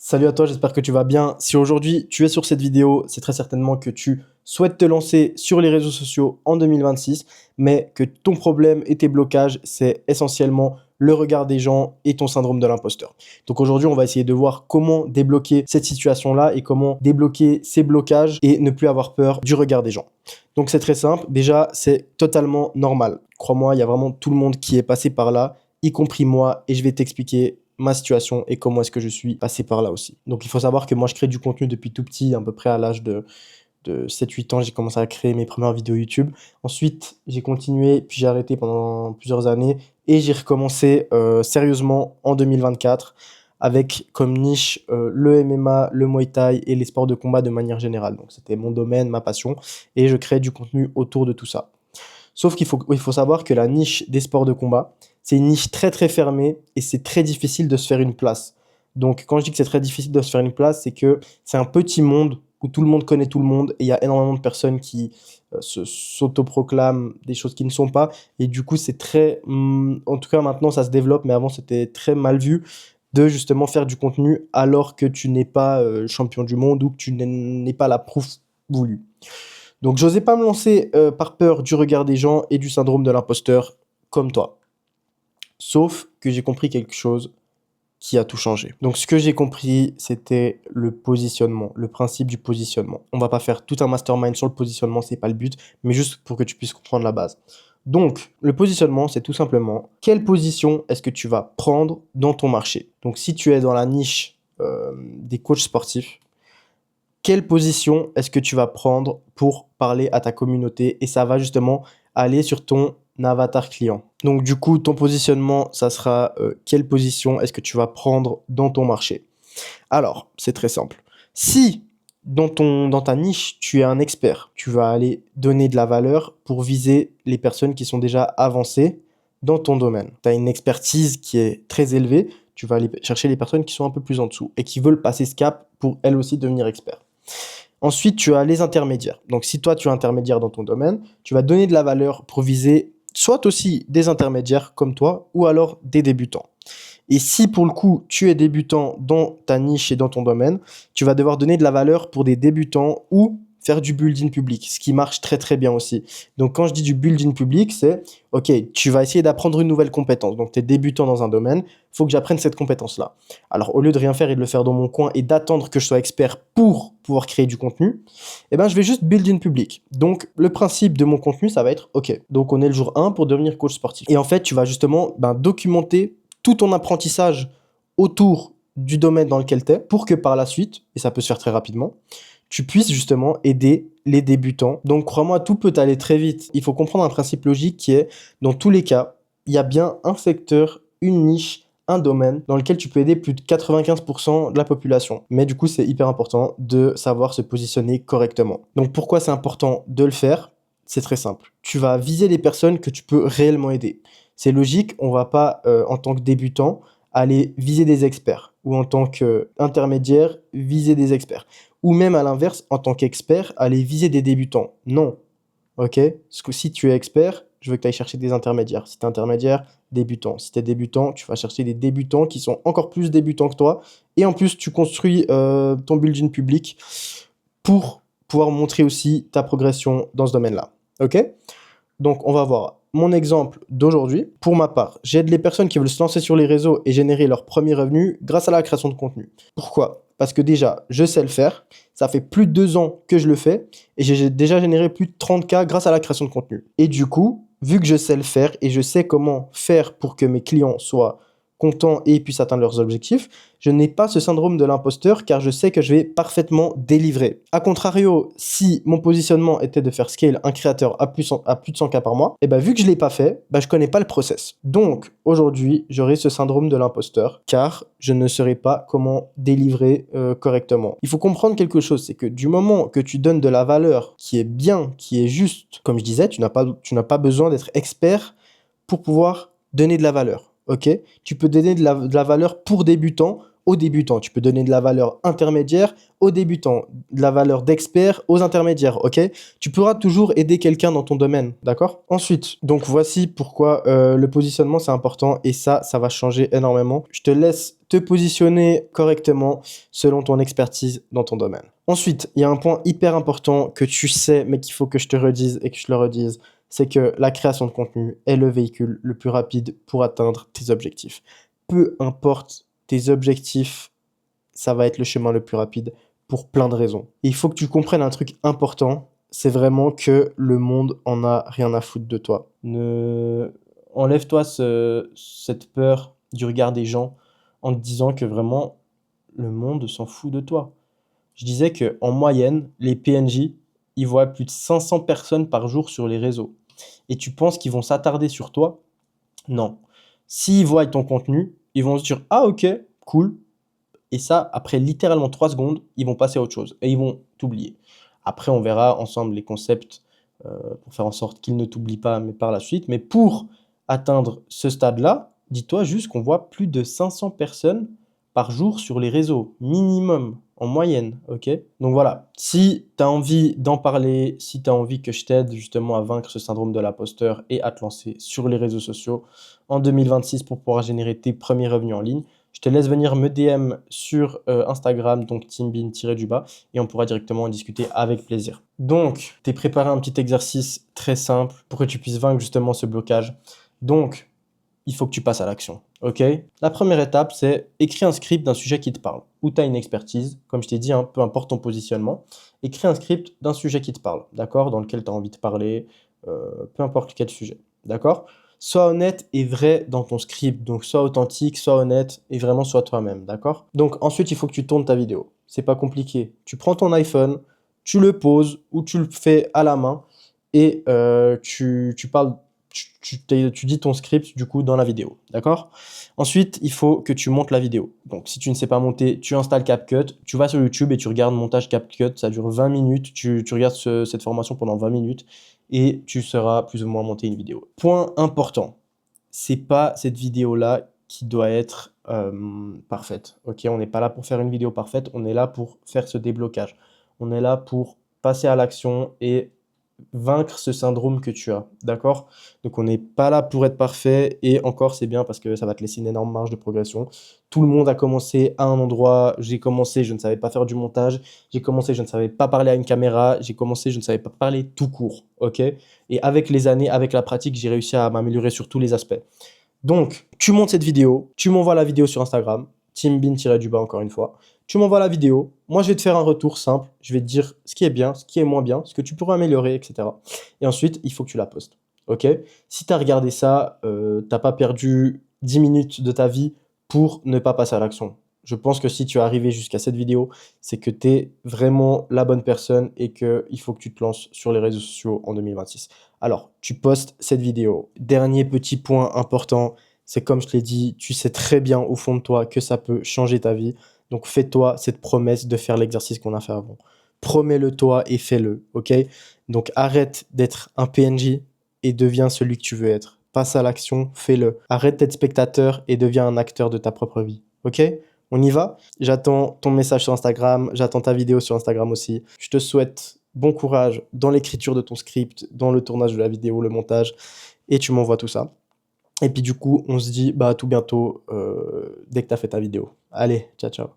Salut à toi, j'espère que tu vas bien. Si aujourd'hui tu es sur cette vidéo, c'est très certainement que tu souhaites te lancer sur les réseaux sociaux en 2026, mais que ton problème et tes blocages, c'est essentiellement le regard des gens et ton syndrome de l'imposteur. Donc aujourd'hui, on va essayer de voir comment débloquer cette situation-là et comment débloquer ces blocages et ne plus avoir peur du regard des gens. Donc c'est très simple. Déjà, c'est totalement normal. Crois-moi, il y a vraiment tout le monde qui est passé par là, y compris moi, et je vais t'expliquer ma situation et comment est-ce que je suis passé par là aussi. Donc il faut savoir que moi je crée du contenu depuis tout petit, à peu près à l'âge de 7-8 ans, j'ai commencé à créer mes premières vidéos YouTube. Ensuite, j'ai continué, puis j'ai arrêté pendant plusieurs années et j'ai recommencé sérieusement en 2024 avec comme niche le MMA, le Muay Thai et les sports de combat de manière générale. Donc c'était mon domaine, ma passion et je crée du contenu autour de tout ça. Sauf qu'il faut savoir que la niche des sports de combat, c'est une niche très très fermée et c'est très difficile de se faire une place. Donc quand je dis que c'est très difficile de se faire une place, c'est que c'est un petit monde où tout le monde connaît tout le monde et il y a énormément de personnes qui s'autoproclament des choses qui ne sont pas. Et du coup, c'est très... en tout cas, maintenant, ça se développe, mais avant, c'était très mal vu de justement faire du contenu alors que tu n'es pas champion du monde ou que tu n'es pas la proof voulue. Donc, j'osais pas me lancer par peur du regard des gens et du syndrome de l'imposteur comme toi. Sauf que j'ai compris quelque chose qui a tout changé. Donc, ce que j'ai compris, c'était le positionnement, le principe du positionnement. On va pas faire tout un mastermind sur le positionnement, c'est pas le but, mais juste pour que tu puisses comprendre la base. Donc, le positionnement, c'est tout simplement quelle position est-ce que tu vas prendre dans ton marché. Donc, si tu es dans la niche des coachs sportifs, quelle position est-ce que tu vas prendre pour parler à ta communauté et ça va justement aller sur ton avatar client. Donc du coup, ton positionnement, ça sera quelle position est-ce que tu vas prendre dans ton marché. Alors, c'est très simple. Si dans ta niche, tu es un expert, tu vas aller donner de la valeur pour viser les personnes qui sont déjà avancées dans ton domaine. Tu as une expertise qui est très élevée, tu vas aller chercher les personnes qui sont un peu plus en dessous et qui veulent passer ce cap pour elles aussi devenir experts. Ensuite, tu as les intermédiaires. Donc, si toi, tu es intermédiaire dans ton domaine, tu vas donner de la valeur pour viser soit aussi des intermédiaires comme toi ou alors des débutants. Et si pour le coup, tu es débutant dans ta niche et dans ton domaine, tu vas devoir donner de la valeur pour des débutants ou faire du building public, ce qui marche très très bien aussi. Donc quand je dis du building public, c'est ok, tu vas essayer d'apprendre une nouvelle compétence. Donc tu es débutant dans un domaine, il faut que j'apprenne cette compétence-là. Alors au lieu de rien faire et de le faire dans mon coin et d'attendre que je sois expert pour pouvoir créer du contenu, eh ben, je vais juste building public. Donc le principe de mon contenu, ça va être ok, donc on est le jour 1 pour devenir coach sportif. Et en fait, tu vas justement documenter tout ton apprentissage autour du domaine dans lequel tu es pour que par la suite, et ça peut se faire très rapidement, tu puisses justement aider les débutants. Donc crois-moi, tout peut aller très vite. Il faut comprendre un principe logique qui est, dans tous les cas, il y a bien un secteur, une niche, un domaine dans lequel tu peux aider plus de 95% de la population. Mais du coup, c'est hyper important de savoir se positionner correctement. Donc pourquoi c'est important de le faire? C'est très simple. Tu vas viser les personnes que tu peux réellement aider. C'est logique, on va pas, en tant que débutant, aller viser des experts ou en tant qu'intermédiaire, viser des experts. Ou même à l'inverse, en tant qu'expert, aller viser des débutants. Non. Ok? Parce que si tu es expert, je veux que tu ailles chercher des intermédiaires. Si tu es intermédiaire, débutant. Si tu es débutant, tu vas chercher des débutants qui sont encore plus débutants que toi. Et en plus, tu construis ton building public pour pouvoir montrer aussi ta progression dans ce domaine-là. Ok? Donc, on va voir mon exemple d'aujourd'hui. Pour ma part, j'aide les personnes qui veulent se lancer sur les réseaux et générer leurs premiers revenus grâce à la création de contenu. Pourquoi? Parce que déjà, je sais le faire. Ça fait plus de 2 ans que je le fais et j'ai déjà généré plus de 30K grâce à la création de contenu. Et du coup, vu que je sais le faire et je sais comment faire pour que mes clients soient contents et puissent atteindre leurs objectifs, je n'ai pas ce syndrome de l'imposteur car je sais que je vais parfaitement délivrer. A contrario, si mon positionnement était de faire scale un créateur à plus de 100K par mois, et vu que je ne l'ai pas fait, je connais pas le process. Donc aujourd'hui, j'aurai ce syndrome de l'imposteur car je ne saurais pas comment délivrer correctement. Il faut comprendre quelque chose, c'est que du moment que tu donnes de la valeur qui est bien, qui est juste, comme je disais, tu n'as pas besoin d'être expert pour pouvoir donner de la valeur. Ok, tu peux donner de la valeur pour débutants aux débutants. Tu peux donner de la valeur intermédiaire aux débutants, de la valeur d'expert aux intermédiaires, ok? Tu pourras toujours aider quelqu'un dans ton domaine, d'accord? Ensuite, donc voici pourquoi le positionnement c'est important et ça va changer énormément. Je te laisse te positionner correctement selon ton expertise dans ton domaine. Ensuite, il y a un point hyper important que tu sais, mais qu'il faut que je te redise et que je le redise, c'est que la création de contenu est le véhicule le plus rapide pour atteindre tes objectifs. Peu importe tes objectifs, ça va être le chemin le plus rapide pour plein de raisons. Et il faut que tu comprennes un truc important, c'est vraiment que le monde en a rien à foutre de toi. Enlève-toi cette peur du regard des gens en te disant que vraiment le monde s'en fout de toi. Je disais que en moyenne, les PNJ, ils voient plus de 500 personnes par jour sur les réseaux. Et tu penses qu'ils vont s'attarder sur toi? Non. S'ils voient ton contenu, ils vont se dire ah ok, cool. Et ça, après littéralement 3 secondes, ils vont passer à autre chose et ils vont t'oublier. Après, on verra ensemble les concepts pour faire en sorte qu'ils ne t'oublient pas, mais par la suite. Mais pour atteindre ce stade-là, dis-toi juste qu'on voit plus de 500 personnes par jour sur les réseaux, minimum, en moyenne, ok? Donc voilà, si tu as envie d'en parler, si tu as envie que je t'aide justement à vaincre ce syndrome de l'imposteur et à te lancer sur les réseaux sociaux en 2026 pour pouvoir générer tes premiers revenus en ligne, je te laisse venir me DM sur Instagram, donc teambin-du-bas, et on pourra directement en discuter avec plaisir. Donc, t'es préparé un petit exercice très simple pour que tu puisses vaincre justement ce blocage. Donc, il faut que tu passes à l'action, ok? La première étape, c'est écrire un script d'un sujet qui te parle, où tu as une expertise, comme je t'ai dit, hein, peu importe ton positionnement, écris un script d'un sujet qui te parle, d'accord? Dans lequel tu as envie de parler, peu importe quel sujet, d'accord? Sois honnête et vrai dans ton script, donc sois authentique, sois honnête et vraiment sois toi-même, d'accord? Donc ensuite, il faut que tu tournes ta vidéo, c'est pas compliqué. Tu prends ton iPhone, tu le poses ou tu le fais à la main et tu parles tu dis ton script du coup dans la vidéo, d'accord? Ensuite, il faut que tu montes la vidéo. Donc, si tu ne sais pas monter, tu installes CapCut, tu vas sur YouTube et tu regardes montage CapCut, ça dure 20 minutes, tu regardes cette formation pendant 20 minutes et tu sauras plus ou moins monter une vidéo. Point important, c'est pas cette vidéo-là qui doit être parfaite, ok? On n'est pas là pour faire une vidéo parfaite, on est là pour faire ce déblocage. On est là pour passer à l'action et vaincre ce syndrome que tu as, d'accord? Donc on n'est pas là pour être parfait et encore c'est bien parce que ça va te laisser une énorme marge de progression. Tout le monde a commencé à un endroit, j'ai commencé, je ne savais pas faire du montage, j'ai commencé, je ne savais pas parler à une caméra, j'ai commencé, je ne savais pas parler tout court, ok? Et avec les années, avec la pratique, j'ai réussi à m'améliorer sur tous les aspects. Donc, tu montes cette vidéo, tu m'envoies la vidéo sur Instagram, teambin-du-bas encore une fois. Tu m'envoies la vidéo, moi je vais te faire un retour simple, je vais te dire ce qui est bien, ce qui est moins bien, ce que tu pourrais améliorer, etc. Et ensuite, il faut que tu la postes, ok? Si tu as regardé ça, t'as pas perdu 10 minutes de ta vie pour ne pas passer à l'action. Je pense que si tu es arrivé jusqu'à cette vidéo, c'est que tu es vraiment la bonne personne et qu'il faut que tu te lances sur les réseaux sociaux en 2026. Alors, tu postes cette vidéo. Dernier petit point important, c'est comme je te l'ai dit, tu sais très bien au fond de toi que ça peut changer ta vie. Donc, fais-toi cette promesse de faire l'exercice qu'on a fait avant. Promets-le toi et fais-le, ok? Donc, arrête d'être un PNJ et deviens celui que tu veux être. Passe à l'action, fais-le. Arrête d'être spectateur et deviens un acteur de ta propre vie, ok? On y va? J'attends ton message sur Instagram, j'attends ta vidéo sur Instagram aussi. Je te souhaite bon courage dans l'écriture de ton script, dans le tournage de la vidéo, le montage, et tu m'envoies tout ça. Et puis du coup, on se dit bah à tout bientôt dès que tu as fait ta vidéo. Allez, ciao ciao.